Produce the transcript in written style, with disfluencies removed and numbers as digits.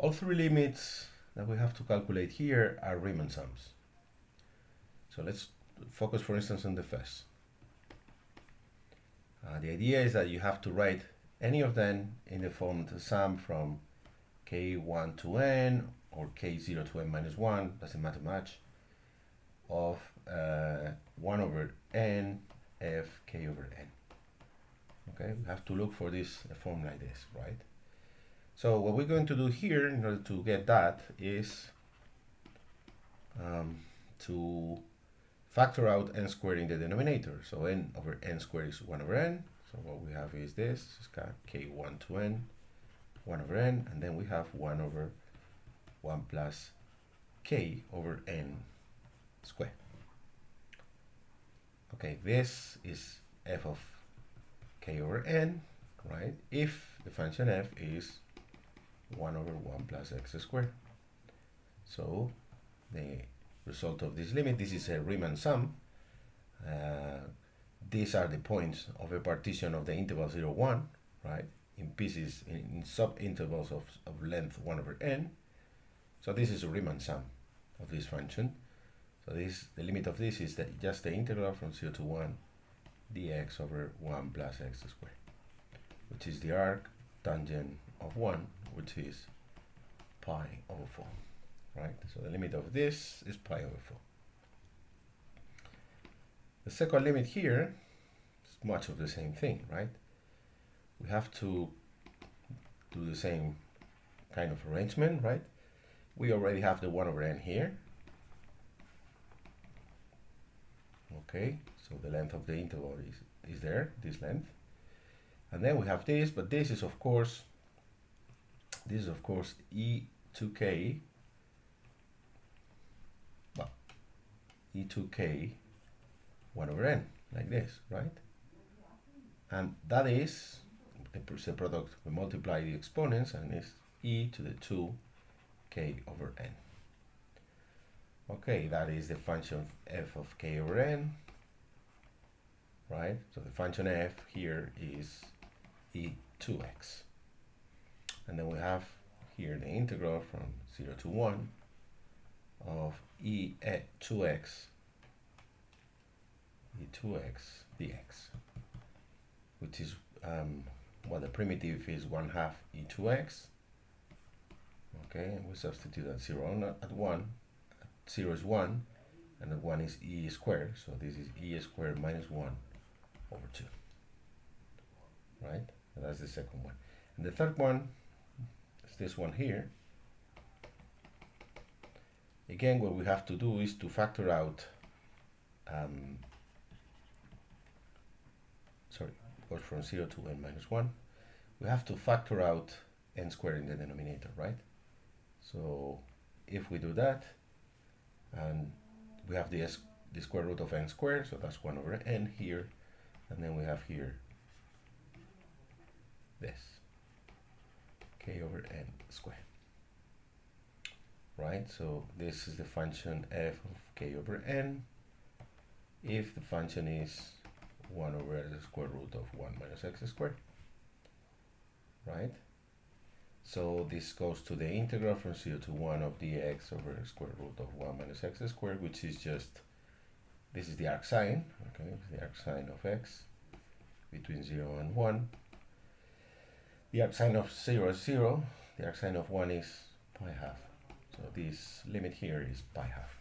all three limits that we have to calculate here are Riemann sums. So let's focus, for instance, on the first. The idea is that you have to write any of them in the form of the sum from k1 to n or k0 to n minus 1, doesn't matter much, of 1 over n f k over n. Okay, we have to look for this form like this, right? So what we're going to do here in order to get that is to factor out n squared in the denominator. So n over n squared is 1 over n. So what we have is this, it's got k1 to n, 1 over n, and then we have 1 over 1 plus k over n squared. Okay, this is f of k over n, right? If the function f is 1 over 1 plus x squared. So the result of this limit, this is a Riemann sum. These are the points of a partition of the interval 0, 1, right? In pieces, in sub-intervals of length 1 over n. So this is a Riemann sum of this function. So this, the limit of this is that just the integral from 0 to 1 dx over 1 plus x squared, which is the arc tangent of 1, which is pi over 4, right? So the limit of this is pi over 4. The second limit here is much of the same thing, right? We have to do the same kind of arrangement, right? We already have the 1 over n here. Okay, so the length of the interval is there, this length. And then we have this, but this is of course e to k, well, e to k 1 over n, like this, right? And that is the product, we multiply the exponents, and it's e to the 2 k over n. Okay, that is the function f of k over n, right? So the function f here is e2x. And then we have here the integral from 0 to 1 of e2x dx, which is, well, the primitive is 1/2 e2x. Okay, and we substitute at 0 at 1. 0 is 1, and the 1 is e squared, so this is e squared minus 1 over 2, right? And that's the second one. And the third one is this one here. Again, what we have to do is to factor out, goes from 0 to n minus 1. We have to factor out n squared in the denominator, right? So if we do that, and we have the square root of n squared, so that's 1 over n here, and then we have here this, k over n squared, right? So this is the function f of k over n if the function is 1 over the square root of 1 minus x squared, right? So this goes to the integral from 0 to 1 of dx over the square root of 1 minus x squared, which is just, this is the arc sine, okay, the arc sine of x between 0 and 1. The arc sine of 0 is 0, the arc sine of 1 is pi half. So this limit here is pi half.